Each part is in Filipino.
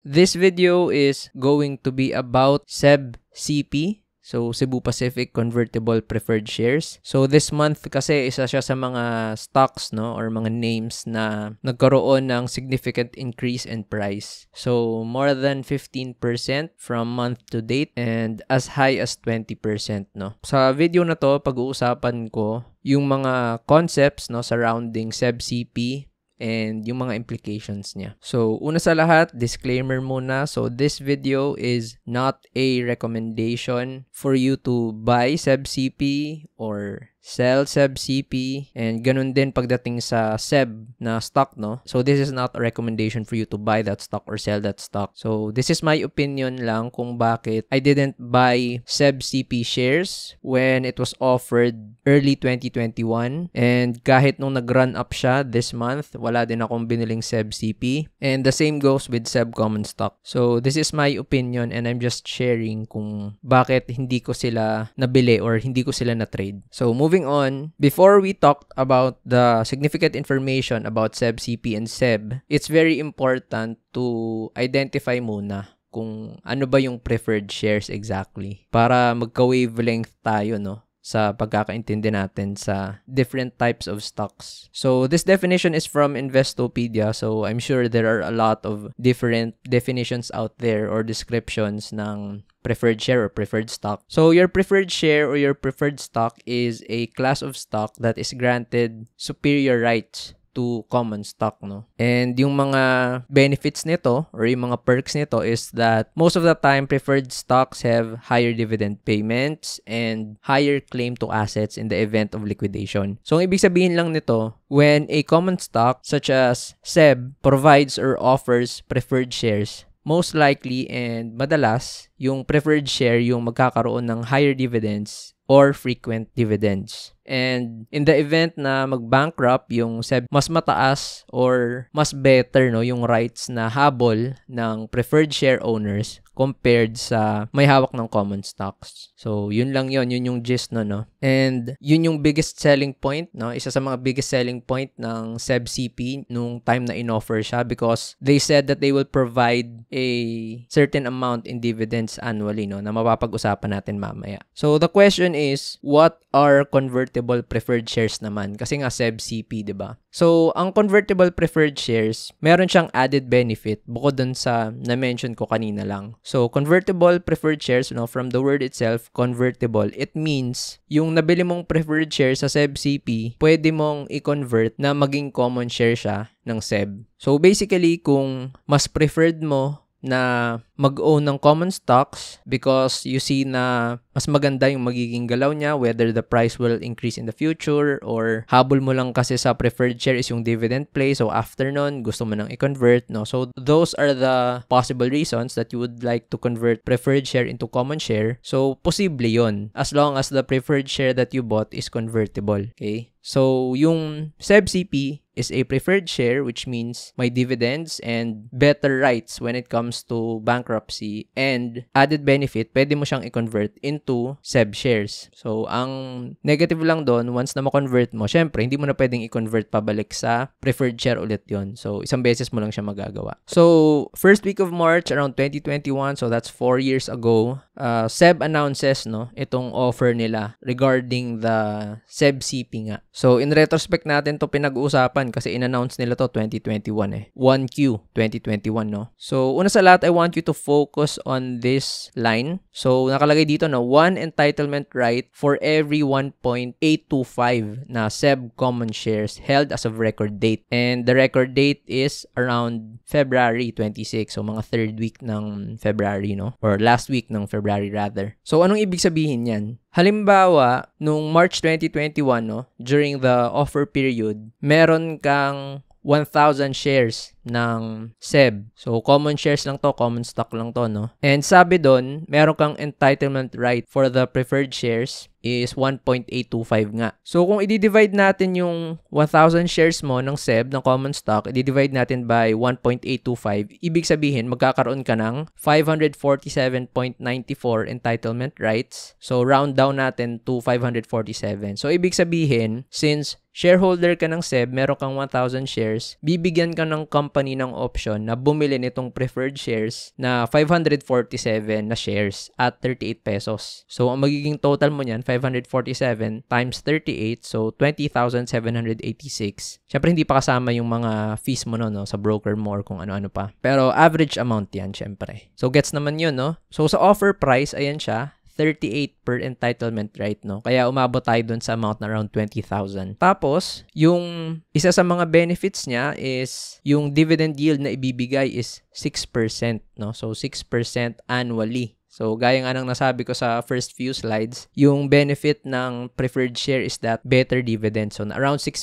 this video is going to be about SEB-CP. So, Cebu Pacific Convertible Preferred Shares. So, this month kasi isa siya sa mga stocks, no, or mga names na nagkaroon ng significant increase in price. So, more than 15% from month to date and as high as 20%, no. Sa video na to, pag-uusapan ko yung mga concepts, no, surrounding SEB-CP and yung mga implications niya. So, una sa lahat, disclaimer muna. So, this video is not a recommendation for you to buy SEB-CP or sell SEB-CP, and ganun din pagdating sa SEB na stock, no? So, this is not a recommendation for you to buy that stock or sell that stock. So, this is my opinion lang kung bakit I didn't buy SEB-CP shares when it was offered early 2021, and kahit nung nag-run up siya this month, wala din akong biniling SEB-CP, and the same goes with SEB common stock. So, this is my opinion and I'm just sharing kung bakit hindi ko sila nabili or hindi ko sila na-trade. So, moving on, before we talk about the significant information about SEB-CP and SEB, it's very important to identify muna kung ano ba yung preferred shares exactly para magka-wavelength tayo, no, sa pagkakaintindi natin sa different types of stocks. So, this definition is from Investopedia. So, I'm sure there are a lot of different definitions out there or descriptions ng preferred share or preferred stock. So, your preferred share or your preferred stock is a class of stock that is granted superior rights to common stock, no? And yung mga benefits nito or yung mga perks nito is that most of the time preferred stocks have higher dividend payments and higher claim to assets in the event of liquidation. So, ang ibig sabihin lang nito, when a common stock such as SEB provides or offers preferred shares, most likely and madalas, yung preferred share yung magkakaroon ng higher dividends or frequent dividends. And in the event na mag-bankrupt yung SEB, mas mataas or mas better, no, yung rights na habol ng preferred share owners compared sa may hawak ng common stocks. So, yun lang yun. Yun yung gist, no? And yun yung biggest selling point, no? Isa sa mga biggest selling point ng SEB-CP nung time na in-offer siya because they said that they will provide a certain amount in dividends annually, no? Na mapapag-usapan natin mamaya. So, the question is, what are convertible preferred shares naman? Kasi nga SEB-CP, diba? So, ang convertible preferred shares, meron siyang added benefit bukod dun sa na-mention ko kanina lang. So, convertible preferred shares, from the word itself, convertible, it means yung nabili mong preferred share sa SEB-CP, pwede mong i-convert na maging common share siya ng SEB. So, basically, kung mas preferred mo na mag-own ng common stocks because you see na mas maganda yung magiging galaw niya, whether the price will increase in the future or habol mo lang kasi sa preferred share is yung dividend play, so after nun, gusto mo nang i-convert, no? So, those are the possible reasons that you would like to convert preferred share into common share. So, posible yon as long as the preferred share that you bought is convertible, okay? So, yung SEB-CP is a preferred share, which means may dividends and better rights when it comes to bankruptcy, and added benefit, pwede mo siyang i-convert into SEB shares. So, ang negative lang doon, once na ma-convert mo, syempre, hindi mo na pwedeng i-convert pabalik sa preferred share ulit yon. So, isang beses mo lang siya magagawa. So, first week of March, around 2021, so that's 4 years ago, SEB announces, no, itong offer nila regarding the SEB-CP nga. So, in retrospect natin to pinag-uusapan kasi in-announce nila to 2021 eh. 1Q 2021, no? So, una sa lahat, I want you to focus on this line. So, nakalagay dito na one entitlement right for every 1.825 na SEB common shares held as of record date. And the record date is around February 26. So, mga third week ng February, no? Or last week ng February rather. So, anong ibig sabihin yan? Halimbawa, nung March 2021, no, during the offer period, meron kang 1,000 shares ng SEB. So, common shares lang to, common stock lang to, no? And sabi doon, meron kang entitlement right for the preferred shares is 1.825 nga. So, kung i-divide natin yung 1,000 shares mo ng SEB, ng common stock, i-divide natin by 1.825, ibig sabihin, magkakaroon ka ng 547.94 entitlement rights. So, round down natin to 547. So, ibig sabihin, since shareholder ka ng SEB, meron kang 1,000 shares, bibigyan ka ng company company ng option na bumili nitong preferred shares na 547 na shares at 38 pesos. So, ang magiging total mo niyan, 547 times 38, so 20,786. Syempre, hindi pa kasama yung mga fees mo no, sa broker mo or kung ano-ano pa. Pero average amount yan, syempre. So, gets naman yun, no? So, sa offer price, ayan siya, 38 per entitlement right, no? Kaya umabot tayo dun sa amount na around 20,000. Tapos, yung isa sa mga benefits niya is yung dividend yield na ibibigay is 6%, no? So, 6% annually. So, gaya nga ng nasabi ko sa first few slides, yung benefit ng preferred share is that better dividend. So, around 6%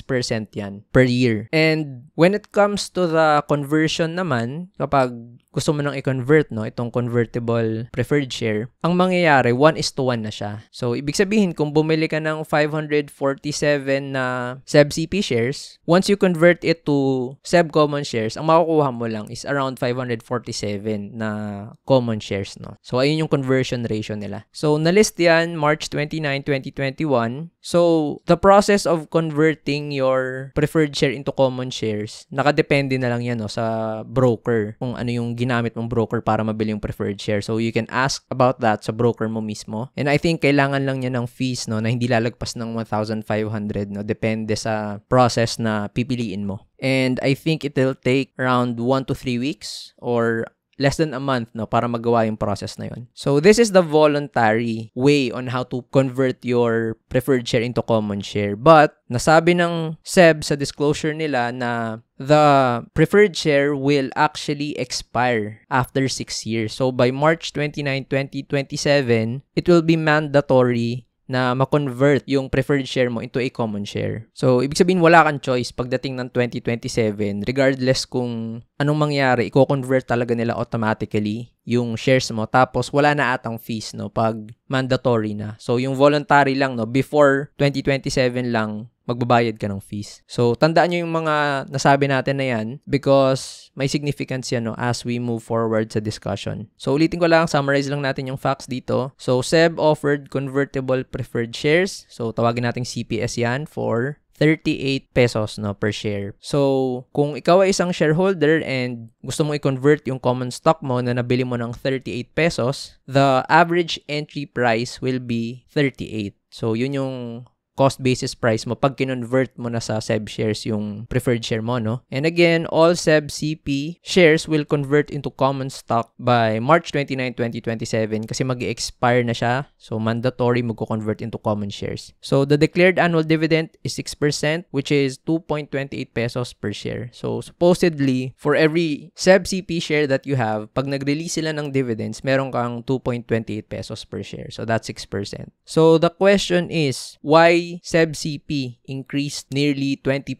yan per year. And when it comes to the conversion naman, kapag gusto mo nang i-convert, no, itong convertible preferred share, ang mangyayari, 1:1 na siya. So, ibig sabihin, kung bumili ka ng 547 na SEB CP shares, once you convert it to SEB common shares, ang makukuha mo lang is around 547 na common shares, no. So, ayun yung conversion ratio nila. So, na-list yan March 29, 2021. So, the process of converting your preferred share into common shares, nakadepende na lang yan, no, sa broker, kung ano yung ginamit mong broker para mabili yung preferred share. So, you can ask about that sa broker mo mismo. And I think kailangan lang niya ng fees, no, na hindi lalagpas ng 1,500, no, depende sa process na pipiliin mo. And I think it will take around 1 to 3 weeks or less than a month, no, para magawa yung process na yun. So, this is the voluntary way on how to convert your preferred share into common share. But, nasabi ng SEB sa disclosure nila na the preferred share will actually expire after 6 years. So, by March 29, 2027, it will be mandatory na ma-convert yung preferred share mo into a common share. So, ibig sabihin wala kang choice pagdating ng 2027, regardless kung anong mangyari, i-convert talaga nila automatically yung shares mo. Tapos, wala na atang fees, no, pag mandatory na. So, yung voluntary lang, no, before 2027 lang, magbabayad ka ng fees. So, tandaan nyo yung mga nasabi natin na yan because may significance yan, no, as we move forward sa discussion. So, ulitin ko lang, summarize lang natin yung facts dito. So, SEB offered convertible preferred shares. So, tawagin natin CPS yan for 38 pesos, no, per share. So, kung ikaw ay isang shareholder and gusto mo i-convert yung common stock mo na nabili mo ng 38 pesos, the average entry price will be 38. So, yun yung cost basis price mo pag kinonvert mo na sa SEB shares yung preferred share mo, no? And again, all SEB CP shares will convert into common stock by March 29, 2027 kasi mag-expire na siya. So, mandatory magko-convert into common shares. So, the declared annual dividend is 6%, which is 2.28 pesos per share. So, supposedly, for every SEB CP share that you have, pag nag-release sila ng dividends, meron kang 2.28 pesos per share. So, that's 6%. So, the question is, why SEB CP increased nearly 20%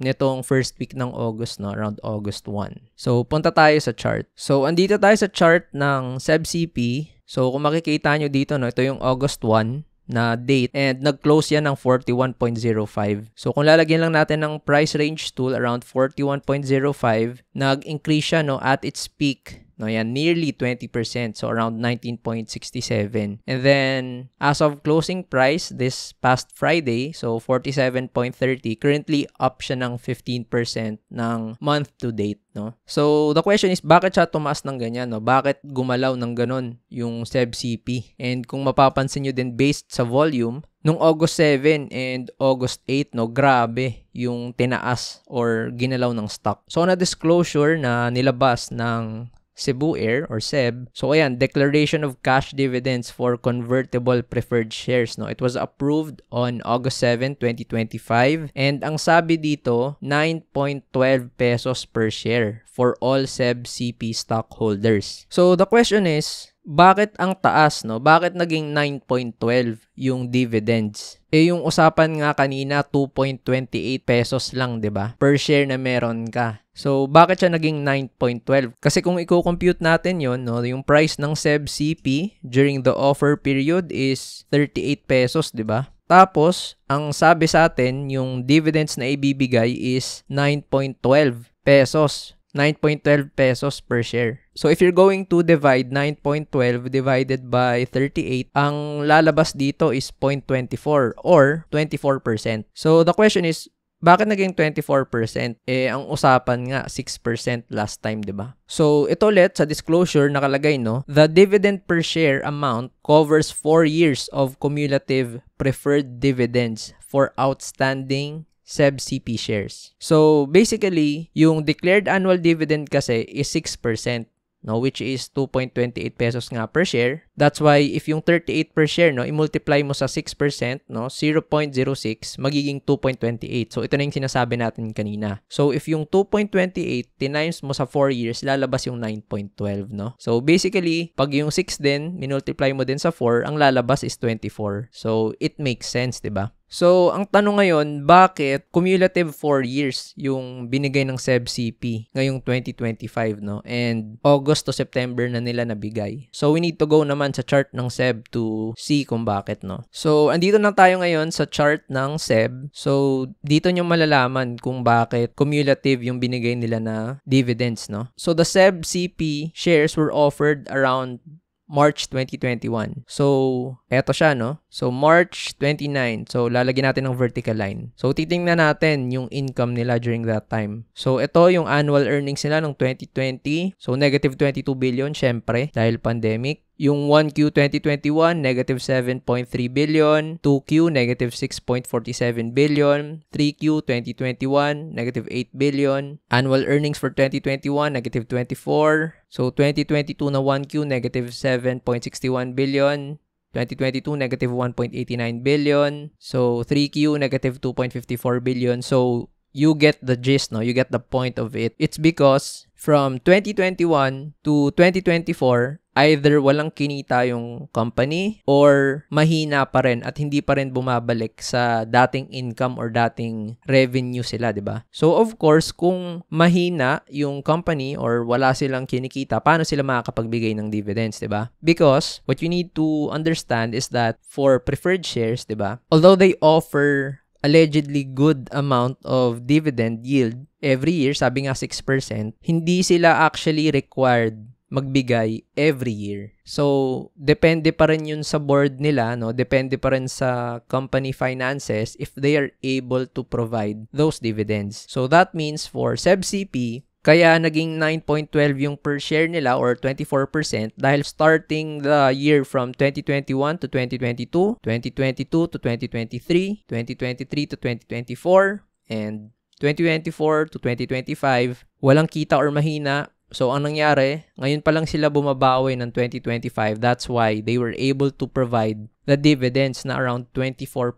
nitong first week ng August, no, around August 1. So, punta tayo sa chart. So, andito tayo sa chart ng SEB CP. So, kung makikita nyo dito, no, ito yung August 1 na date and nag-close yan ng 41.05. So, kung lalagyan lang natin ng price range tool around 41.05, nag-increase siya, no, at its peak. No, yan, nearly 20%. So, around 19.67. And then, as of closing price this past Friday, so 47.30, currently up siya ng 15% ng month to date, no? So, the question is, bakit siya tumaas ng ganyan, no? Bakit gumalaw ng ganon yung SEB CP? And kung mapapansin nyo din based sa volume, nung August 7 and August 8, no, grabe yung tinaas or ginalaw ng stock. So, na disclosure na nilabas ng Cebu Air or SEB. So, ayan, declaration of cash dividends for convertible preferred shares, no? It was approved on August 7, 2025. And ang sabi dito, 9.12 pesos per share for all SEB CP stockholders. So, the question is, bakit ang taas, no? Bakit naging 9.12 yung dividends? Eh, yung usapan nga kanina, 2.28 pesos lang, 'di ba? Per share na meron ka. So, bakit siya naging 9.12? Kasi kung i-compute natin yon, no, yung price ng SEB CP during the offer period is 38 pesos, 'di ba? Tapos, ang sabi sa atin, yung dividends na ibibigay is 9.12 pesos. 9.12 pesos per share. So, if you're going to divide 9.12 divided by 38, ang lalabas dito is 0.24 or 24%. So, the question is, bakit naging 24%? Ang usapan nga 6% last time, 'di ba? So, ito ulit sa disclosure nakalagay, no? The dividend per share amount covers 4 years of cumulative preferred dividends for outstanding SEB-CP shares. So, basically, yung declared annual dividend kasi is 6%. No, which is 2.28 pesos nga per share. That's why if yung 38 per share, no, i-multiply mo sa 6%, no, 0.06, magiging 2.28. So ito na yung sinasabi natin kanina. So if yung 2.28 times mo sa 4 years, lalabas yung 9.12, no? So basically, pag yung 6 din, minultiply mo din sa 4, ang lalabas is 24. So it makes sense, 'di ba? So, ang tanong ngayon, bakit cumulative 4 years yung binigay ng SEB-CP ngayong 2025, no? And August to September na nila nabigay. So, we need to go naman sa chart ng SEB to see kung bakit, no? So, andito na tayo ngayon sa chart ng SEB. So, dito nyo malalaman kung bakit cumulative yung binigay nila na dividends, no? So, the SEB-CP shares were offered around March 2021. So, eto siya, no? So, March 29. So, lalagyan natin ng vertical line. So, titingnan natin yung income nila during that time. So, ito yung annual earnings nila ng 2020. So, negative 22 billion, syempre, dahil pandemic. Yung 1Q 2021, negative 7.3 billion. 2Q, negative 6.47 billion. 3Q 2021, negative 8 billion. Annual earnings for 2021, negative 24. So, 2022 na 1Q, negative 7.61 billion. 2022, negative 1.89 billion. So, 3Q, negative 2.54 billion. So, you get the gist, no? You get the point of it. It's because from 2021 to 2024, either walang kinita yung company or mahina pa rin at hindi pa rin bumabalik sa dating income or dating revenue sila, di ba? So, of course, kung mahina yung company or wala silang kinikita, paano sila makakapagbigay ng dividends, di ba? Because what you need to understand is that for preferred shares, di ba? Although they offer allegedly good amount of dividend yield every year, sabi nga 6%, hindi sila actually required magbigay every year. So, depende pa rin yun sa board nila, no? Depende pa rin sa company finances if they are able to provide those dividends. So, that means for SEB-CP, kaya naging 9.12 yung per share nila or 24% dahil starting the year from 2021 to 2022, 2022 to 2023, 2023 to 2024, and 2024 to 2025, walang kita or mahina. So, ang nangyari, ngayon pa lang sila bumabawi ng 2025. That's why they were able to provide the dividends na around 24%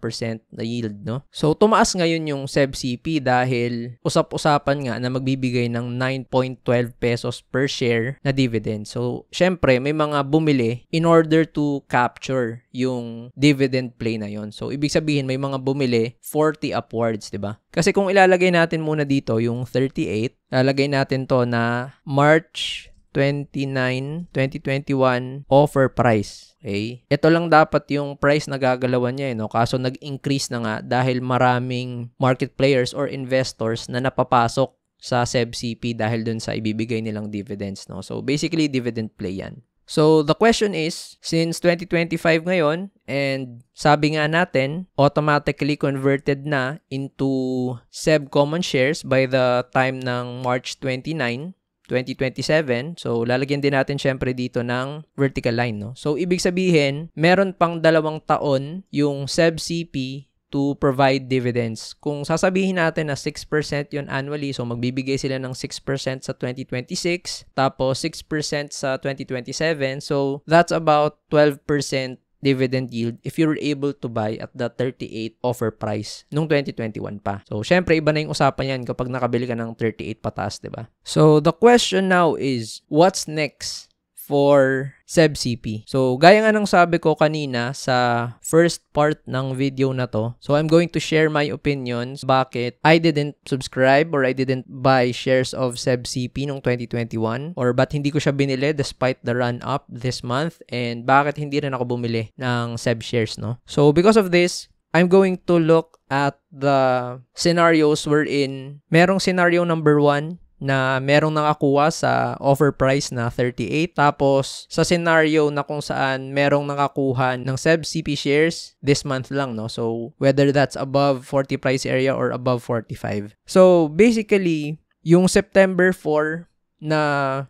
na yield, no? So, tumaas ngayon yung SEB-CP dahil usap-usapan nga na magbibigay ng 9.12 pesos per share na dividend. So, syempre, may mga bumili in order to capture yung dividend play na yon. So, ibig sabihin, may mga bumili 40 upwards, di ba? Kasi kung ilalagay natin muna dito yung 38, lalagay natin to na March 29, 2021 offer price. Okay? Ito lang dapat yung price na gagalawan niya, no? Kaso nag-increase na nga dahil maraming market players or investors na napapasok sa SEB-CP dahil dun sa ibibigay nilang dividends, no? So, basically, dividend play yan. So, the question is, since 2025 ngayon, and sabi nga natin, automatically converted na into SEB common shares by the time ng March 29, 2027. So, lalagyan din natin syempre dito ng vertical line, no? So, ibig sabihin, meron pang 2 taon yung SEB-CP to provide dividends. Kung sasabihin natin na 6% yun annually, so magbibigay sila ng 6% sa 2026, tapos 6% sa 2027. So, that's about 12% dividend yield if you're able to buy at the 38 offer price nung 2021 pa. So, syempre, iba na yung usapan yan kapag nakabili ka ng 38 pataas, diba? So, the question now is, what's next for SEB-CP? So, gaya nga ng sabi ko kanina sa first part ng video na to, so I'm going to share my opinions bakit I didn't subscribe or I didn't buy shares of SEB-CP nung 2021 or ba't hindi ko siya binili despite the run-up this month and bakit hindi rin ako bumili ng SEB shares, no? So, because of this, I'm going to look at the scenarios wherein merong scenario number 1 na merong nakakuha sa offer price na 38. Tapos, sa scenario na kung saan merong nakakuha ng SEB CP shares this month lang, no? So, whether that's above 40 price area or above 45. So, basically, yung September 4 na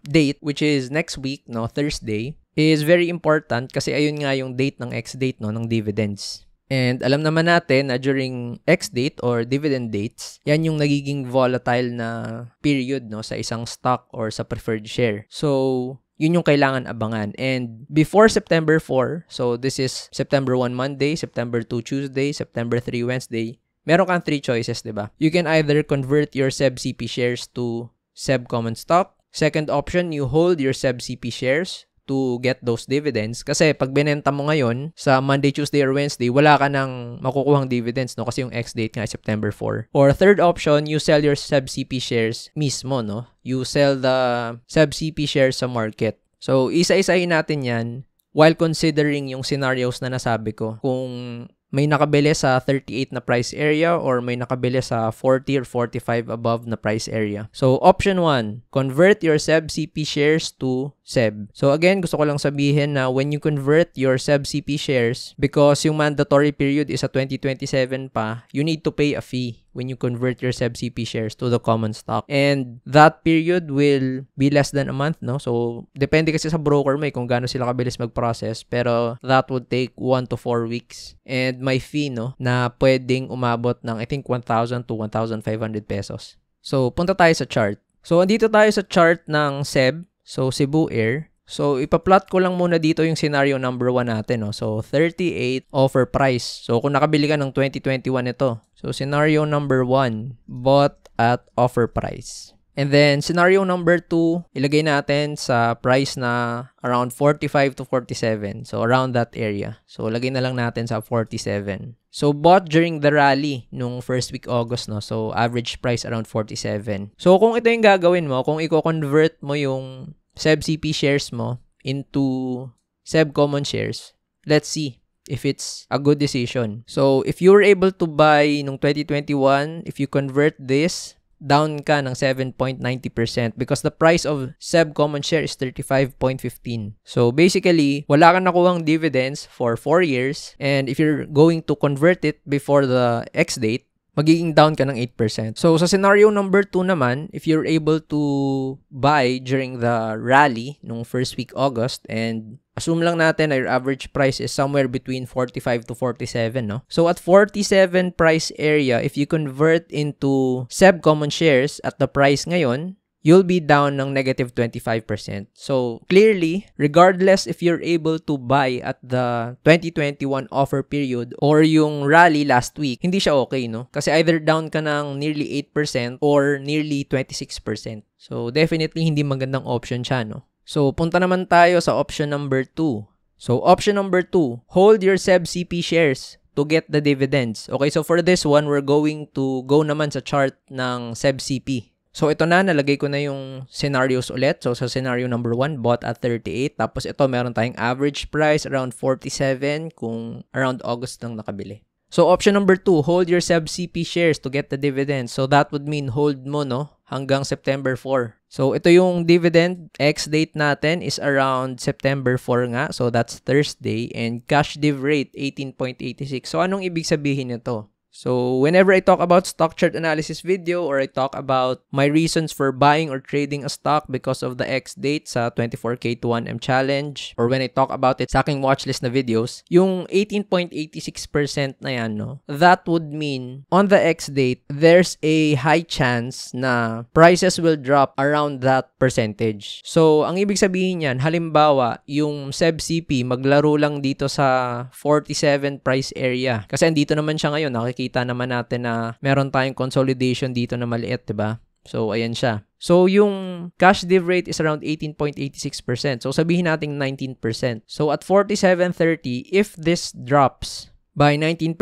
date, which is next week, no, Thursday, is very important kasi ayun nga yung date ng ex-date, no, ng dividends. And alam naman natin na during ex-date or dividend dates, yan yung nagiging volatile na period, no, sa isang stock or sa preferred share. So, yun yung kailangan abangan. And before September 4, so this is September 1 Monday, September 2 Tuesday, September 3 Wednesday, meron kang 3 choices, diba? You can either convert your SEB CP shares to SEB common stock. Second option, you hold your SEB CP shares to get those dividends. Kasi pag binenta mo ngayon sa Monday, Tuesday, or Wednesday, wala ka nang makukuhang dividends, no? Kasi yung ex-date nga ay September 4. Or third option, you sell your SEB CP shares mismo, no? You sell the SEB CP shares sa market. So, isa-isahin natin yan while considering yung scenarios na nasabi ko. Kung may nakabili sa 38 na price area or may nakabili sa 40 or 45 above na price area. So, option 1, convert your SEB CP shares to SEB. So, again, gusto ko lang sabihin na when you convert your SEB CP shares, because yung mandatory period is sa 2027 pa, you need to pay a fee when you convert your SEB CP shares to the common stock. And that period will be less than a month, no? So, depende kasi sa broker mo kung gaano sila kabilis mag-process. Pero, that would take 1 to 4 weeks. And may fee, no, na pwedeng umabot ng, I think, 1,000 to 1,500 pesos. So, punta tayo sa chart. So, andito tayo sa chart ng SEB. So, Cebu Air. So, ipa-plot ko lang muna dito yung scenario number 1 natin, no? So, 38 offer price. So, kung nakabili ka ng 2021 ito. So, scenario number 1, bought at offer price. And then, scenario number 2, ilagay natin sa price na around 45 to 47. So, around that area. So, lagay na lang natin sa 47. So, bought during the rally nung first week August, no? So, average price around 47. So, kung ito yung gagawin mo, kung i-convert mo yung SEB CP shares mo into SEB common shares, let's see if it's a good decision. So, if you were able to buy nung 2021, if you convert this, down ka ng 7.90% because the price of SEB common share is 35.15. So, basically, wala kang nakuhang dividends for 4 years, and if you're going to convert it before the ex-date, magiging down ka ng 8%. So, sa scenario number 2 naman, if you're able to buy during the rally nung first week August, and assume lang natin na your average price is somewhere between 45 to 47, no? So, at 47 price area, if you convert into SEB common shares at the price ngayon, you'll be down ng negative 25%. So, clearly, regardless if you're able to buy at the 2021 offer period or yung rally last week, hindi siya okay, no? Kasi either down ka ng nearly 8% or nearly 26%. So, definitely hindi magandang option siya, no? So, punta naman tayo sa option number 2. So, option number 2, hold your SEB CP shares to get the dividends. Okay, so for this one, we're going to go naman sa chart ng SEB CP. So, ito na, nalagay ko na yung scenarios ulit. So, sa scenario number 1, bought at 38. Tapos, ito, meron tayong average price around 47 kung around August lang nakabili. So, option number 2, hold your SEB CP shares to get the dividends. So, that would mean hold mo, no, hanggang September 4. So, ito yung dividend. Ex-date natin is around September 4 nga. So, that's Thursday. And cash div rate, 18.86. So, anong ibig sabihin nito? So, whenever I talk about stock chart analysis video or I talk about my reasons for buying or trading a stock because of the X date sa 24K to 1M challenge, or when I talk about it sa aking watchlist na videos, yung 18.86% na yan, no, that would mean on the X date, there's a high chance na prices will drop around that percentage. So, ang ibig sabihin yan, halimbawa, yung SEB CP maglaro lang dito sa 47 price area. Kasi andito naman siya ngayon, nakikita naman natin na meron tayong consolidation dito na maliit, diba? So, ayan siya. So, yung cash div rate is around 18.86%. So, sabihin natin 19%. So, at 47.30, if this drops by 19%,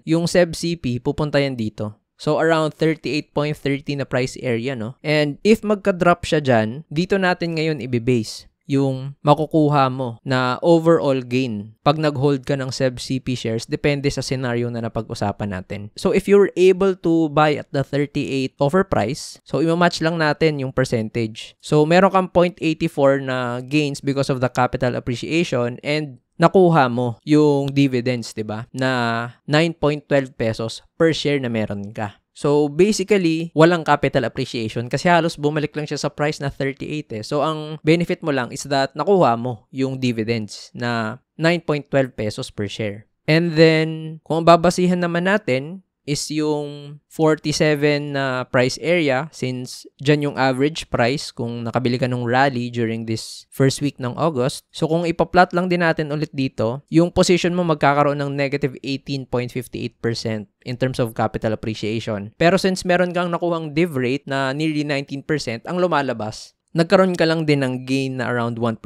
yung SEB CP, pupunta yan dito. So, around 38.30 na price area, no? And if magka-drop siya dyan, dito natin ngayon ibibase yung makukuha mo na overall gain pag nag-hold ka ng SEB-CP shares depende sa scenario na napag-usapan natin. So if you're able to buy at the 38 offer price, so i-match lang natin yung percentage. So meron kang 0.84 na gains because of the capital appreciation and nakuha mo yung dividends, 'di ba? Na 9.12 pesos per share na meron ka. So basically, walang capital appreciation kasi halos bumalik lang siya sa price na 38 eh. So ang benefit mo lang is that nakuha mo yung dividends na 9.12 pesos per share. And then, kung babasihan naman natin is yung 47 na price area since dyan yung average price kung nakabili ka ng rally during this first week ng August. So kung ipa-plot lang din natin ulit dito, yung position mo magkakaroon ng negative 18.58% in terms of capital appreciation. Pero since meron kang nakuhang div rate na nearly 19%, ang lumalabas, nagkaroon ka lang din ng gain na around 1%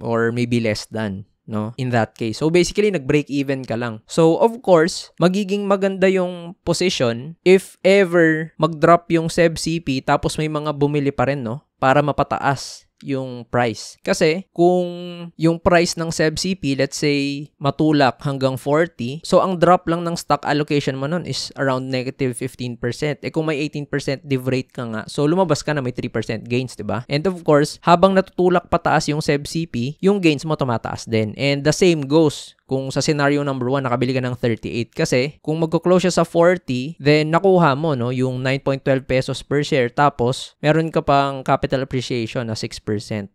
or maybe less than. No, in that case. So basically nag-break even ka lang. So of course, magiging maganda yung position if ever mag-drop yung SEB-CP tapos may mga bumili pa rin, no, para mapataas yung price. Kasi kung yung price ng SEB-CP, let's say, matulak hanggang 40, so ang drop lang ng stock allocation mo nun is around negative 15%. Eh kung may 18% div rate ka nga, so lumabas ka na may 3% gains, diba? And of course, habang natutulak pataas yung SEB-CP, yung gains mo tumataas din. And the same goes kung sa scenario number 1, nakabili ka ng 38. Kasi, kung magko-close siya sa 40, then nakuha mo, no, yung 9.12 pesos per share. Tapos, meron ka pang capital appreciation na 6%.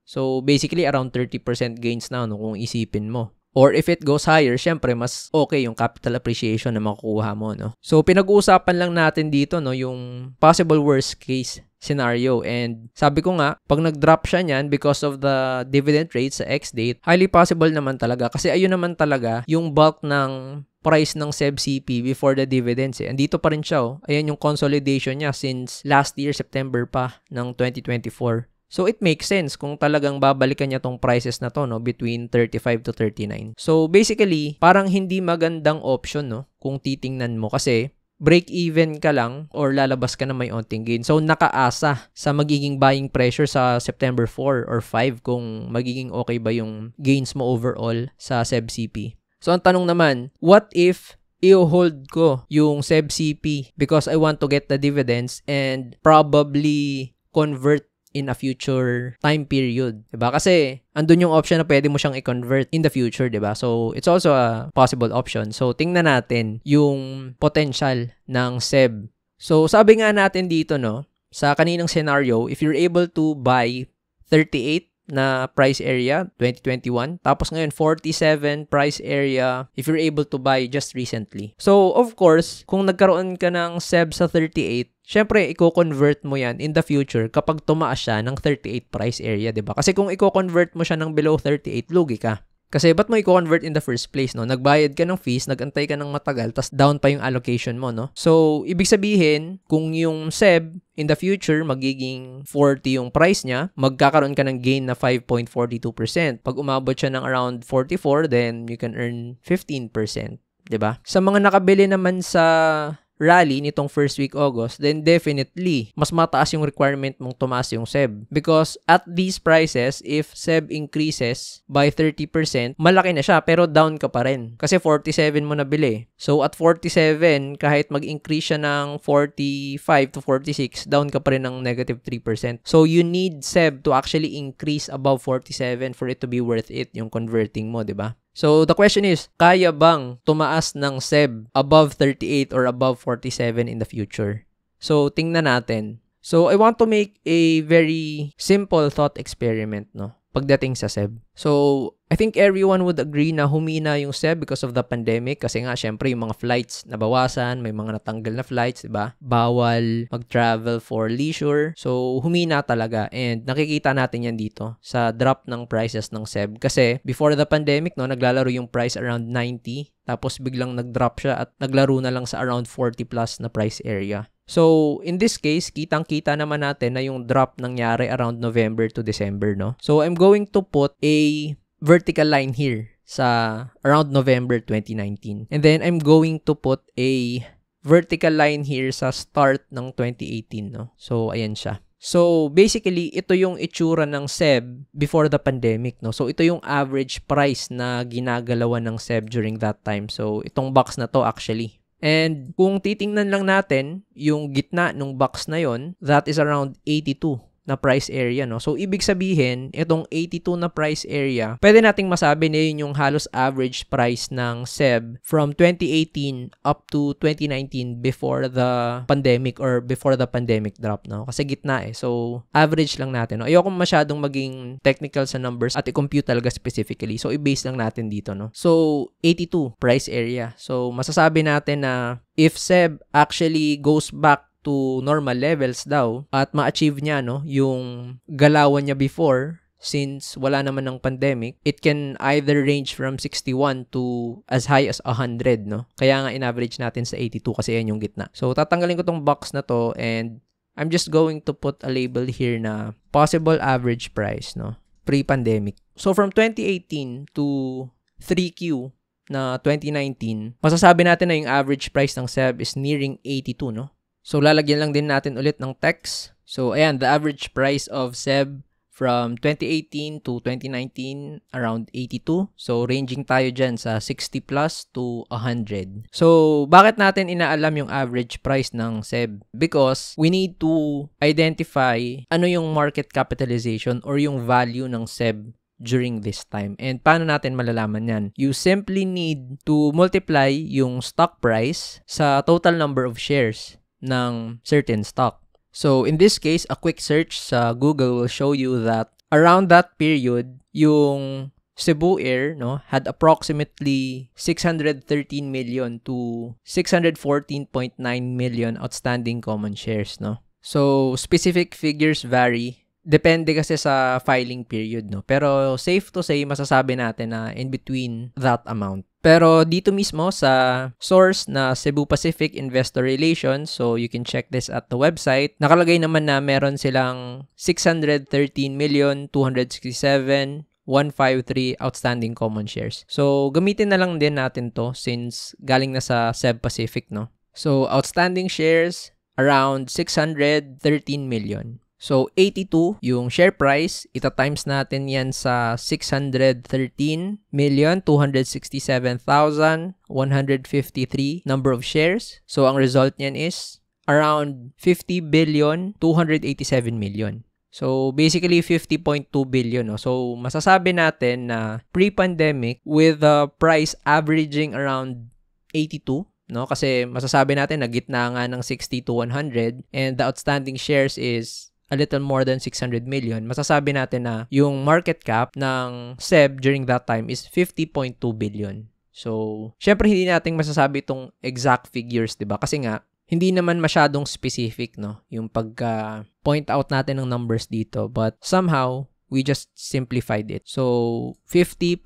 So, basically, around 30% gains na, no, kung isipin mo. Or if it goes higher, syempre, mas okay yung capital appreciation na makukuha mo, no. So, pinag-uusapan lang natin dito, no, yung possible worst case scenario. And sabi ko nga, pag nag-drop siya niyan because of the dividend rate sa X-date, highly possible naman talaga. Kasi ayun naman talaga yung bulk ng price ng SEB-CP before the dividends. Andito pa rin siya. Oh. Ayan yung consolidation niya since last year, September pa ng 2024. So, it makes sense kung talagang babalikan niya tong prices na to, no, between 35 to 39. So, basically, parang hindi magandang option, no, kung titingnan mo kasi break-even ka lang or lalabas ka na may onting gain. So, nakaasa sa magiging buying pressure sa September 4 or 5 kung magiging okay ba yung gains mo overall sa SEB-CP. So, ang tanong naman, what if i-hold ko yung SEB-CP because I want to get the dividends and probably convert in a future time period, diba? Kasi andun yung option na pwede mo siyang i-convert in the future, diba? So, it's also a possible option. So, tingnan natin yung potential ng SEB. So, sabi nga natin dito, no, sa kaninang scenario, if you're able to buy 38 na price area, 2021, tapos ngayon 47 price area if you're able to buy just recently. So, of course, kung nagkaroon ka ng SEB sa 38, syempre, i-convert mo yan in the future kapag tumaas siya ng 38 price area, diba? Kasi kung i-convert mo siya ng below 38, lugi ka. Kasi ba't mo i-convert in the first place, no? Nagbayad ka ng fees, nagantay ka ng matagal, tas down pa yung allocation mo, no? So, ibig sabihin, kung yung SEB in the future, magiging 40 yung price niya, magkakaroon ka ng gain na 5.42%. Pag umabot siya ng around 44, then you can earn 15%, diba? Sa mga nakabili naman sa rally nitong first week August, then definitely, mas mataas yung requirement mong tumaas yung SEB. Because at these prices, if SEB increases by 30%, malaki na siya, pero down ka pa rin. Kasi 47 mo nabili. So at 47, kahit mag-increase siya ng 45 to 46, down ka pa rin ng negative 3%. So you need SEB to actually increase above 47 for it to be worth it, yung converting mo, diba? So, the question is, kaya bang tumaas ng SEB above 38 or above 47 in the future? So, tingnan natin. So, I want to make a very simple thought experiment, no? Pagdating sa SEB. So, I think everyone would agree na humina yung SEB because of the pandemic kasi nga, syempre, yung mga flights nabawasan, may mga natanggal na flights, diba? Bawal mag-travel for leisure. So, humina talaga and nakikita natin yan dito sa drop ng prices ng SEB kasi before the pandemic, no, naglalaro yung price around 90 tapos biglang nag-drop siya at naglaro na lang sa around 40 plus na price area. So, in this case, kitang-kita naman natin na yung drop nangyari around November to December, no? So, I'm going to put a vertical line here sa around November 2019. And then, I'm going to put a vertical line here sa start ng 2018, no? So, ayan siya. So, basically, ito yung itsura ng SEB before the pandemic, no? So, ito yung average price na ginagalawan ng SEB during that time. So, itong box na to actually. And kung titingnan lang natin yung gitna ng box na yon, that is around 82 na price area, no? So, ibig sabihin, itong 82 na price area, pwede nating masabi na yun yung halos average price ng SEB from 2018 up to 2019 before the pandemic or before the pandemic drop, no? Kasi gitna eh. So, average lang natin, no? Ayoko masyadong maging technical sa numbers at i-compute talaga specifically. So, i-base lang natin dito, no? So, 82 price area. So, masasabi natin na if SEB actually goes back to normal levels daw at ma-achieve niya, no, yung galawan niya before, since wala naman ng pandemic, it can either range from 61 to as high as 100, no? Kaya nga in-average natin sa 82 kasi yan yung gitna. So, tatanggalin ko tong box na to and I'm just going to put a label here na possible average price, no, pre-pandemic. So, from 2018 to 3Q na 2019, masasabi natin na yung average price ng SEB is nearing 82, no? So, lalagyan lang din natin ulit ng text. So, ayan, the average price of SEB from 2018 to 2019, around 82. So, ranging tayo dyan sa 60 plus to 100. So, bakit natin inaalam yung average price ng SEB? Because we need to identify ano yung market capitalization or yung value ng SEB during this time. And paano natin malalaman yan? You simply need to multiply yung stock price sa total number of shares ng certain stock. So, in this case, a quick search sa Google will show you that around that period, yung Cebu Air, no, had approximately 613 million to 614.9 million outstanding common shares, no? So, specific figures vary. Depende kasi sa filing period, no? Pero safe to say, masasabi natin na in between that amount. Pero dito mismo sa source na Cebu Pacific Investor Relations, so you can check this at the website, nakalagay naman na meron silang 613,267,153 outstanding common shares. So, gamitin na lang din natin to since galing na sa Cebu Pacific, no? So, outstanding shares, around 613 million. So, 82 yung share price. Ita-times natin yan sa 613,267,153 number of shares. So, ang result niyan is around 50,287 million. So, basically 50.2 billion. No? So, masasabi natin na pre-pandemic with the price averaging around 82, no? Kasi masasabi natin na gitna nga ng 60 to 100 and the outstanding shares is a little more than 600 million, masasabi natin na yung market cap ng SEB during that time is 50.2 billion. So, syempre hindi natin masasabi itong exact figures, diba? Kasi nga, hindi naman masyadong specific, no? Yung pagka-point out natin ng numbers dito. But somehow, we just simplified it. So, 50.2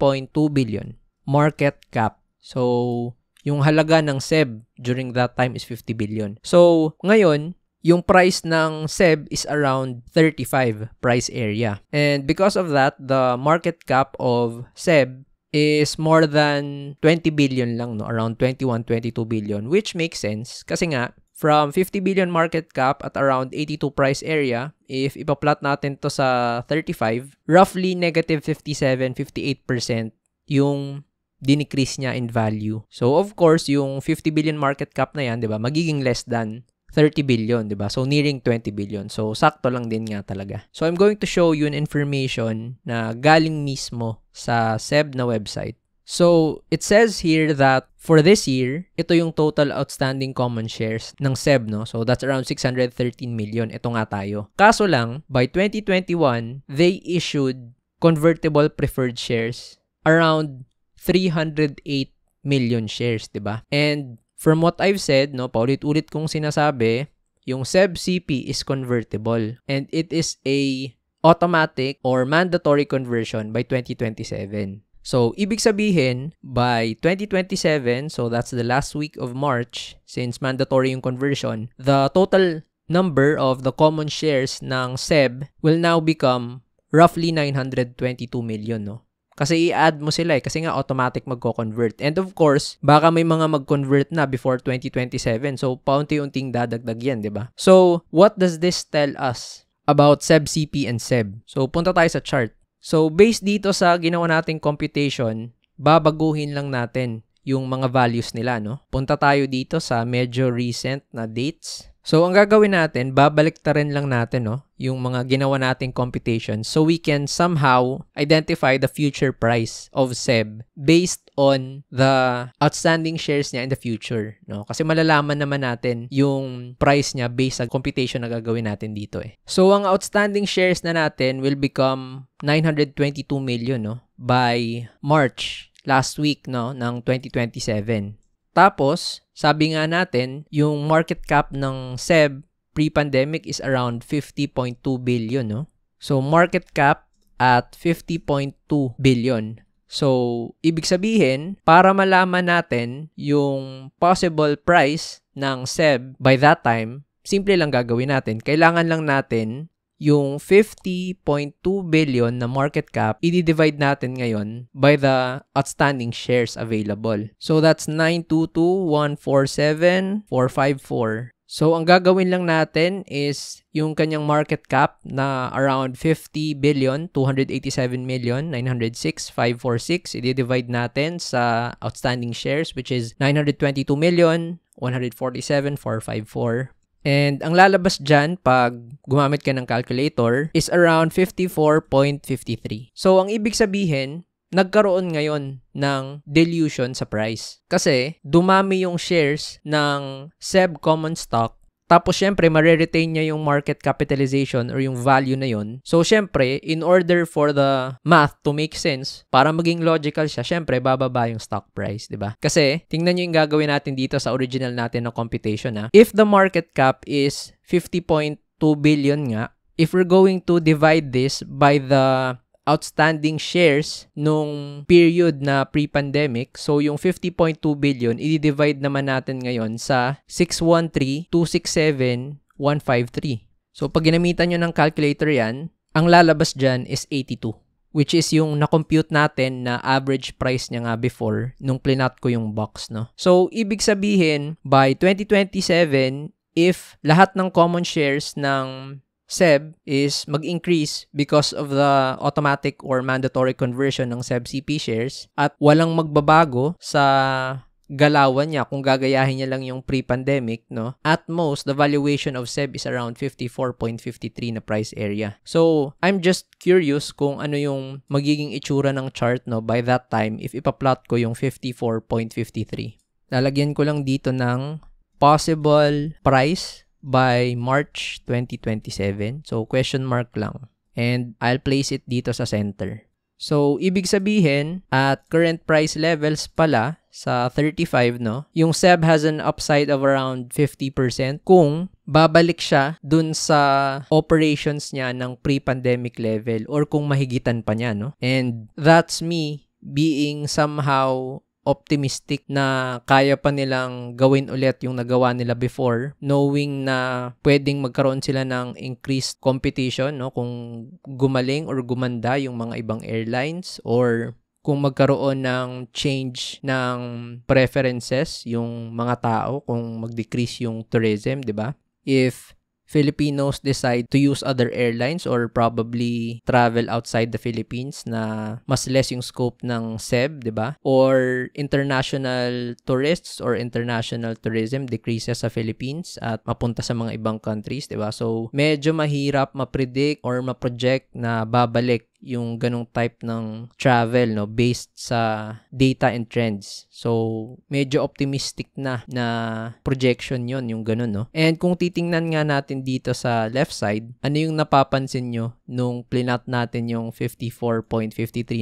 billion market cap. So, yung halaga ng SEB during that time is 50 billion. So, ngayon, yung price ng SEB is around 35 price area. And because of that, the market cap of SEB is more than 20 billion lang, no? Around 21, 22 billion, which makes sense. Kasi nga, from 50 billion market cap at around 82 price area, if ipa-plot natin to sa 35, roughly negative 57, 58% yung dinecrease niya in value. So, of course, yung 50 billion market cap na yan, di ba, magiging less than 30 billion, di ba? So, nearing 20 billion. So, sakto lang din nga talaga. So, I'm going to show you an information na galing mismo sa SEB na website. So, it says here that for this year, ito yung total outstanding common shares ng SEB, no? So, that's around 613 million. Ito nga tayo. Kaso lang, by 2021, they issued convertible preferred shares around 308 million shares, di ba? And from what I've said, no, paulit-ulit kong sinasabi, yung SEB CP is convertible and it is a automatic or mandatory conversion by 2027. So, ibig sabihin, by 2027, so that's the last week of March, since mandatory yung conversion, the total number of the common shares ng SEB will now become roughly 922 million, no? Kasi i-add mo sila kasi nga automatic magko-convert. And of course, baka may mga mag-convert na before 2027. So, paunti-unting dadagdag yan, di ba? So, what does this tell us about SEB CP and SEB. So, punta tayo sa chart. So, based dito sa ginawa nating computation, babaguhin lang natin yung mga values nila, no? Punta tayo dito sa medyo recent na dates. So, ang gagawin natin, babaliktarin lang natin, no? Yung mga ginawa nating computation so we can somehow identify the future price of SEB based on the outstanding shares niya in the future, no? Kasi malalaman naman natin yung price niya based sa computation na gagawin natin dito, eh. So, ang outstanding shares na natin will become 922 million, no? By March last week, no, ng 2027. Tapos, sabi nga natin, yung market cap ng SEB pre-pandemic is around 50.2 billion, no? So, market cap at 50.2 billion. So, ibig sabihin, para malaman natin yung possible price ng SEB by that time, simple lang gagawin natin. Kailangan lang natin yung 50.2 billion na market cap, i-divide natin ngayon by the outstanding shares available. So, that's 922,147,454. So, ang gagawin lang natin is yung kanyang market cap na around 50,287,906,546. I-divide natin sa outstanding shares which is 922,147,454. And ang lalabas dyan pag gumamit ka ng calculator is around 54.53. So, ang ibig sabihin, nagkaroon ngayon ng dilution sa price. Kasi, dumami yung shares ng SEB common stock. Tapos, syempre, ma-retain niya yung market capitalization or yung value na yun. So, syempre, in order for the math to make sense, para maging logical siya, syempre, bababa yung stock price, di ba? Kasi, tingnan nyo yung gagawin natin dito sa original natin na computation, ha? If the market cap is 50.2 billion nga, if we're going to divide this by the outstanding shares nung period na pre-pandemic. So, yung 50.2 billion, i-divide naman natin ngayon sa 613,267,153. So, pag ginamitan nyo ng calculator yan, ang lalabas dyan is 82, which is yung na-compute natin na average price niya nga before nung plinot ko yung box, no? So, ibig sabihin, by 2027, if lahat ng common shares ng SEB is mag-increase because of the automatic or mandatory conversion ng SEB CP shares at walang magbabago sa galawan niya kung gagayahin niya lang yung pre-pandemic, no? At most, the valuation of SEB is around 54.53 na price area. So, I'm just curious kung ano yung magiging itsura ng chart, no, by that time if ipa-plot ko yung 54.53. Lalagyan ko lang dito ng possible price by March 2027. So, question mark lang. And I'll place it dito sa center. So, ibig sabihin, at current price levels pala, sa 35, no, yung SEB has an upside of around 50% kung babalik siya dun sa operations niya ng pre-pandemic level or kung mahigitan pa niya, no? And that's me being somehow optimistic na kaya pa nilang gawin ulit yung nagawa nila before, knowing na pwedeng magkaroon sila ng increased competition, no? Kung gumaling or gumanda yung mga ibang airlines or kung magkaroon ng change ng preferences yung mga tao, kung mag-decrease yung tourism, di ba? If Filipinos decide to use other airlines or probably travel outside the Philippines na mas less yung scope ng SEB, di ba? Or international tourists or international tourism decreases sa Philippines at mapunta sa mga ibang countries, di ba? So, medyo mahirap ma-predict or ma-project na babalik yung ganong type ng travel, no, based sa data and trends. So, medyo optimistic na projection yon yung ganon, no? And kung titingnan nga natin dito sa left side, ano yung napapansin nyo nung plinot natin yung 54.53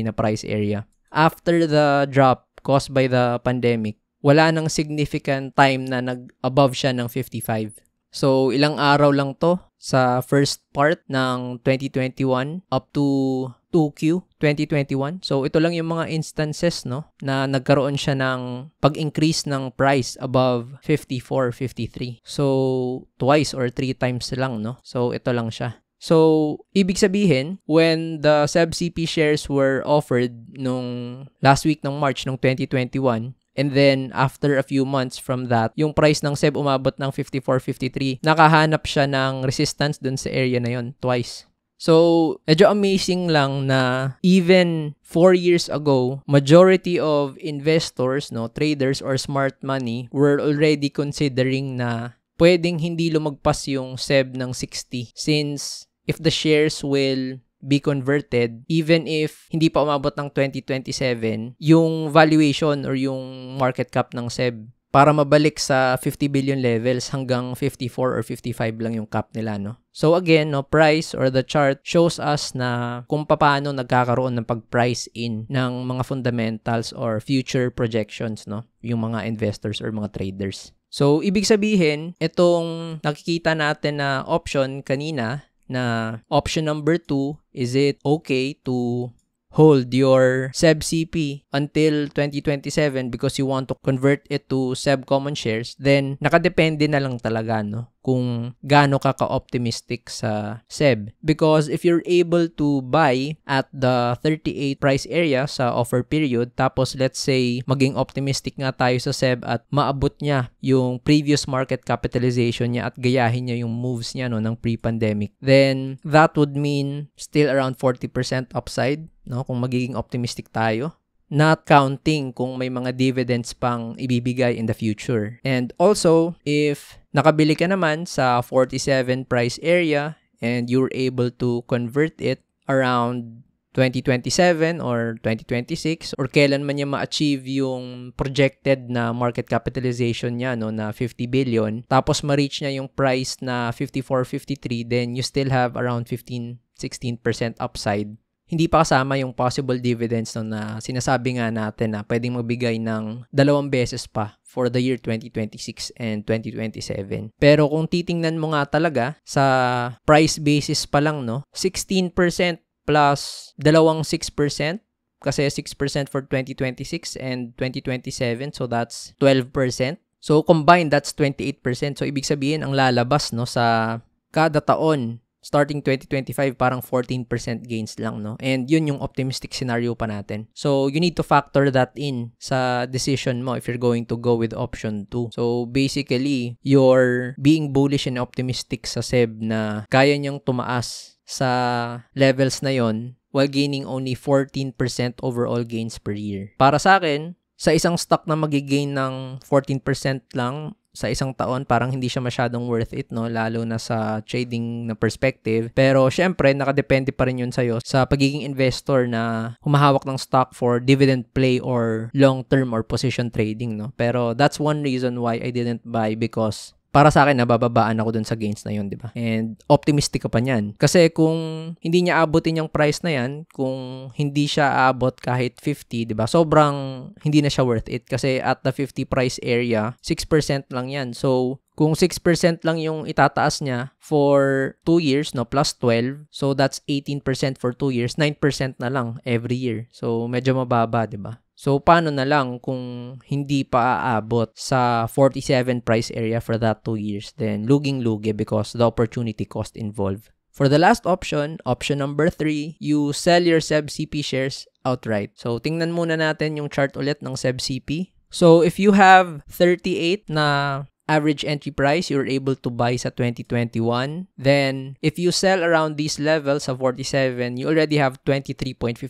na price area? After the drop caused by the pandemic, wala nang significant time na nag-above siya ng 55. So, ilang araw lang to sa first part ng 2021 up to 2Q 2021. So, ito lang yung mga instances, no, na nagkaroon siya ng pag-increase ng price above 54, 53. So, twice or 3 times lang, no? So, ito lang siya. So, ibig sabihin, when the SEB CP shares were offered nung last week ng March ng 2021, And then, after a few months from that, yung price ng SEB umabot ng 54.53. Nakahanap siya ng resistance dun sa area na yon twice. So, medyo amazing lang na even 4 years ago, majority of investors, traders or smart money were already considering na pwedeng hindi lumagpas yung SEB ng 60 since if the shares will be converted, even if hindi pa umabot ng 2027, yung valuation or yung market cap ng SEB para mabalik sa 50 billion levels hanggang 54 or 55 lang yung cap nila, no? So again, price or the chart shows us na kung paano nagkakaroon ng pag-price in ng mga fundamentals or future projections, no? Yung mga investors or mga traders. So, ibig sabihin, itong nakikita natin na option kanina, na option number 2, is it okay to hold your SEB CP until 2027 because you want to convert it to SEB common shares? Then, nakadepende na lang talaga, no? Kung gaano ka ka-optimistic sa SEB. Because if you're able to buy at the 38 price area sa offer period, tapos let's say maging optimistic nga tayo sa SEB at maabot niya yung previous market capitalization niya at gayahin niya yung moves niya, no, ng pre-pandemic, then that would mean still around 40% upside, no, kung magiging optimistic tayo. Not counting kung may mga dividends pang ibibigay in the future. And also, if nakabili ka naman sa 47 price area and you're able to convert it around 2027 or 2026 or kailan man niya ma-achieve yung projected na market capitalization niya, no, na 50 billion, tapos ma-reach niya yung price na 54.53, then you still have around 15-16% upside. Hindi pa kasama yung possible dividends, no, na sinasabi nga natin na pwedeng magbigay ng 2 beses pa for the year 2026 and 2027. Pero kung titingnan mo nga talaga sa price basis pa lang, no, 16% plus 6%, kasi 6% for 2026 and 2027, so that's 12%. So combined, that's 28%. So ibig sabihin, ang lalabas, no, sa kada taon starting 2025, parang 14% gains lang, no? And yun yung optimistic scenario pa natin. So, you need to factor that in sa decision mo if you're going to go with option 2. So, basically, you're being bullish and optimistic sa SEB na kaya niyang tumaas sa levels na yon while gaining only 14% overall gains per year. Para sa akin, sa isang stock na magigain ng 14% lang sa isang taon, parang hindi siya masyadong worth it, no? Lalo na sa trading na perspective. Pero syempre, nakadepende pa rin yun sa'yo sa pagiging investor na humahawak ng stock for dividend play or long-term or position trading, no? Pero that's one reason why I didn't buy, because para sa akin, nabababaan ako dun sa gains na yun, di ba? And optimistic ka pa niyan. Kasi kung hindi niya abutin yung price na yan, kung hindi siya aabot kahit 50, di ba? Sobrang hindi na siya worth it. Kasi at the 50 price area, 6% lang yan. So, kung 6% lang yung itataas niya for 2 years, no, plus 12, so that's 18% for 2 years, 9% na lang every year. So, medyo mababa, di ba? So, paano na lang kung hindi pa aabot sa 47 price area for that 2 years? Then, luging-lugi because the opportunity cost involved. For the last option, option number 3, you sell your SEB CP shares outright. So, tingnan muna natin yung chart ulit ng SEB CP. So, if you have 38 na average entry price, you're able to buy sa 2021. Then, if you sell around these levels sa 47, you already have 23.54%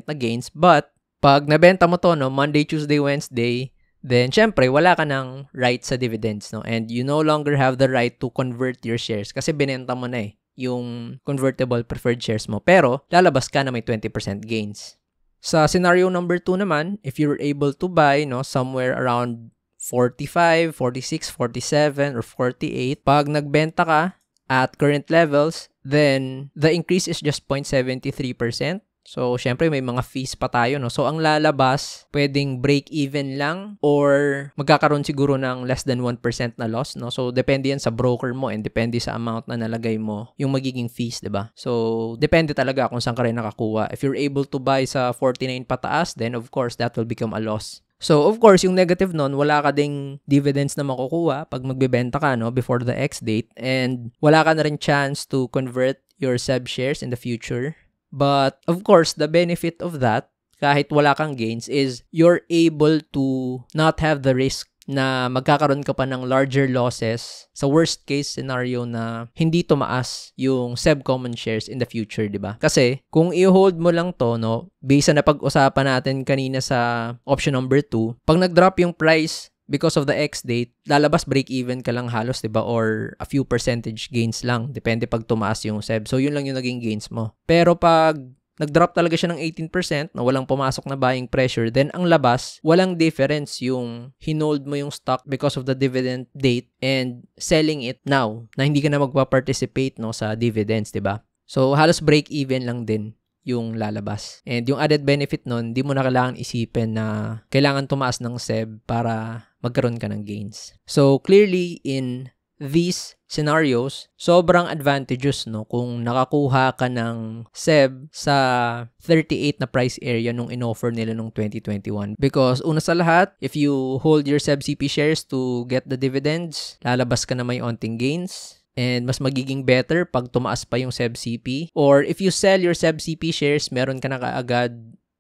na gains. But, pag nabenta mo to, no, Monday, Tuesday, Wednesday, then syempre wala ka ng right sa dividends, no? And you no longer have the right to convert your shares kasi binenta mo na yung convertible preferred shares mo. Pero lalabas ka na may 20% gains. Sa scenario number 2 naman, if you're able to buy, no, somewhere around 45, 46, 47, or 48, pag nagbenta ka at current levels, then the increase is just 0.73%. So, syempre, may mga fees pa tayo, no? So, ang lalabas, pwedeng break-even lang or magkakaroon siguro ng less than 1% na loss, no? So, depende yan sa broker mo and depende sa amount na nalagay mo yung magiging fees, diba? So, depende talaga kung saan ka rin nakakuha. If you're able to buy sa 49 pataas, then of course, that will become a loss. So, of course, yung negative nun, wala ka ding dividends na makukuha pag magbebenta ka, no, before the X date. And wala ka na rin chance to convert your SEB shares in the future. But, of course, the benefit of that, kahit wala kang gains is you're able to not have the risk na magkakaroon ka pa ng larger losses sa worst case scenario na hindi tumaas yung SEB common shares in the future, di ba? Kasi kung i-hold mo lang to, no, based na pag-usapan natin kanina sa option number 2, pag nag-drop yung price because of the X date, lalabas break-even ka lang halos, di ba? Or a few percentage gains lang, depende pag tumaas yung SEB. So yun lang yung naging gains mo. Pero pag nag-drop talaga siya ng 18% na walang pumasok na buying pressure, then ang labas, walang difference yung hinold mo yung stock because of the dividend date and selling it now na hindi ka na magpa-participate, no, sa dividends, diba? So, halos break-even lang din yung lalabas. And yung added benefit nun, di mo na kailangan isipin na kailangan tumaas ng SEB para magkaroon ka ng gains. So, clearly in these scenarios, sobrang advantageous, no, kung nakakuha ka ng SEB sa 38 na price area nung inoffer nila nung 2021. Because una sa lahat, if you hold your SEB CP shares to get the dividends, lalabas ka na may onting gains. And mas magiging better pag tumaas pa yung SEB CP. Or if you sell your SEB CP shares, meron ka na kaagad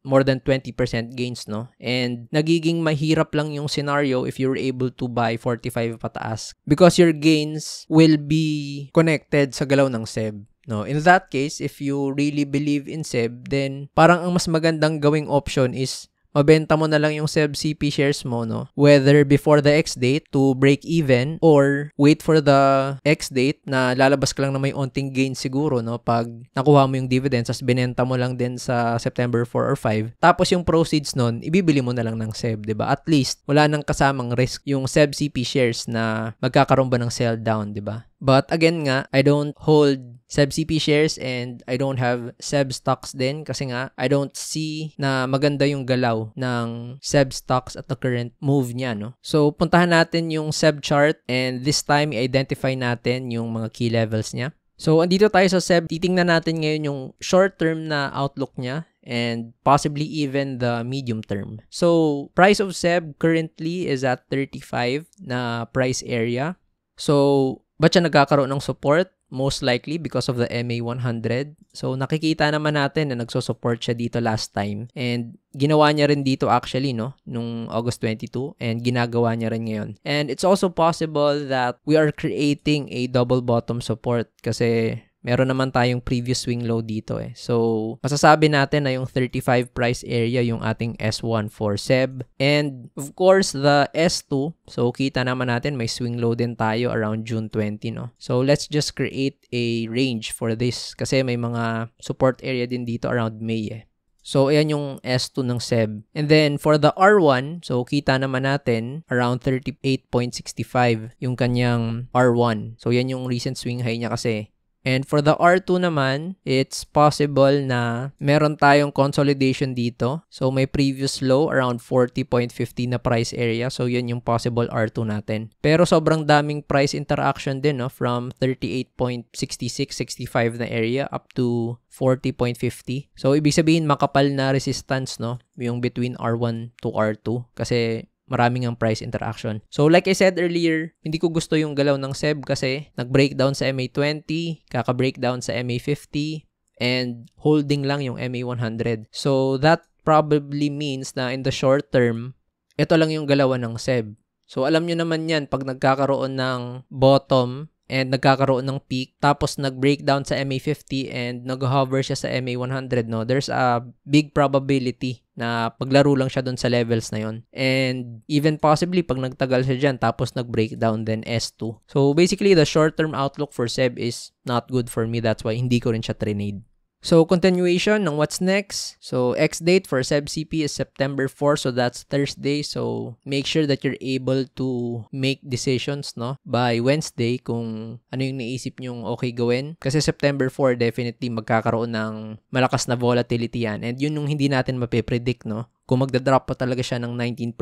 more than 20% gains, no? And nagiging mahirap lang yung scenario if you're able to buy 45 pataas because your gains will be connected sa galaw ng SEB. No, in that case, if you really believe in SEB, then parang ang mas magandang gawing option is mabenta mo na lang yung SEB CP shares mo, no? Whether before the X date to break even or wait for the X date na lalabas ka lang na may onting gain siguro, no? Pag nakuha mo yung dividends, as binenta mo lang din sa September 4 or 5. Tapos yung proceeds nun, ibibili mo na lang ng SEB, diba? At least, wala nang kasamang risk yung SEB CP shares na magkakaroon ba ng sell down, diba? But again nga, I don't hold SEB CP shares and I don't have SEB stocks din kasi nga I don't see na maganda yung galaw ng SEB stocks at the current move niya, no? So puntahan natin yung SEB chart and this time i-identify natin yung mga key levels niya. So andito tayo sa SEB, titingnan natin ngayon yung short term na outlook niya and possibly even the medium term. So price of SEB currently is at 35 na price area. So ba't siya nagkakaroon ng support? Most likely because of the MA100. So, nakikita naman natin na nagsusupport siya dito last time. And ginawa niya rin dito actually, no? Nung August 22. And ginagawa niya rin ngayon. And it's also possible that we are creating a double bottom support kasi meron naman tayong previous swing low dito eh. So, masasabi natin na yung 35 price area yung ating S1 for SEB. And, of course, the S2. So, kita naman natin may swing low din tayo around June 20, no? So, let's just create a range for this kasi may mga support area din dito around May eh. So, ayan yung S2 ng SEB. And then, for the R1, so, kita naman natin around 38.65 yung kanyang R1. So, yan yung recent swing high niya kasi. And for the R2 naman, it's possible na meron tayong consolidation dito. So, may previous low around 40.50 na price area. So, yun yung possible R2 natin. Pero sobrang daming price interaction din, no? From 38.66-65 na area up to 40.50. So, ibig sabihin, makapal na resistance, no? Yung between R1 to R2. Kasi maraming ang price interaction. So, like I said earlier, hindi ko gusto yung galaw ng SEB kasi nag-breakdown sa MA20, kaka-breakdown sa MA50, and holding lang yung MA100. So, that probably means na in the short term, ito lang yung galawan ng SEB. So, alam nyo naman yan, pag nagkakaroon ng bottom and nagkakaroon ng peak, tapos nag-breakdown sa MA50 and nag-hover siya sa MA100, no? There's a big probability na paglaro lang siya dun sa levels na yon. And even possibly, pag nagtagal siya dyan, tapos nag-breakdown, then S2. So, basically, the short-term outlook for SEB is not good for me. That's why hindi ko rin siya trinade. So, continuation ng what's next. So, X date for SEB CP is September 4. So, that's Thursday. So, make sure that you're able to make decisions, no? By Wednesday kung ano yung naisip nyong okay gawin. Kasi September 4, definitely magkakaroon ng malakas na volatility yan. And yun yung hindi natin mapipredict, no? Kung magdadrop pa talaga siya ng 19%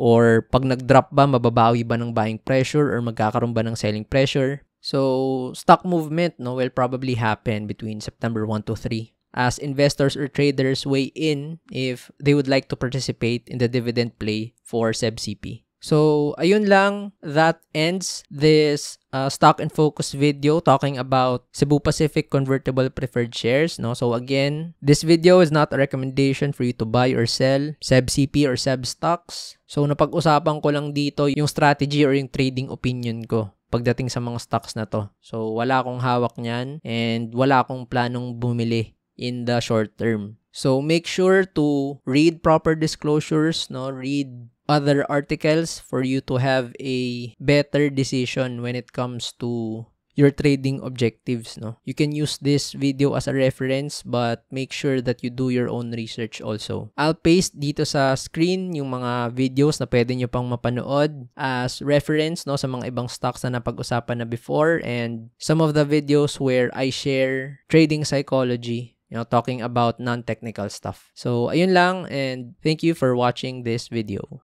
or pag nagdrop ba, mababawi ba ng buying pressure or magkakaroon ba ng selling pressure. So, stock movement, no, will probably happen between September 1 to 3 as investors or traders weigh in if they would like to participate in the dividend play for SEB CP. So, ayun lang. That ends this stock and focus video talking about Cebu Pacific convertible preferred shares. No? So, again, this video is not a recommendation for you to buy or sell SEB-CP or SEB stocks. So, napag-usapan ko lang dito yung strategy or yung trading opinion ko pagdating sa mga stocks na to. So, wala akong hawak niyan and wala akong planong bumili in the short term. So, make sure to read proper disclosures, no? Read other articles for you to have a better decision when it comes to your trading objectives, no? You can use this video as a reference but make sure that you do your own research also. I'll paste dito sa screen yung mga videos na pwede nyo pang mapanood as reference, no, sa mga ibang stocks na napag-usapan na before, and some of the videos where I share trading psychology, talking about non-technical stuff. So, ayun lang, and thank you for watching this video.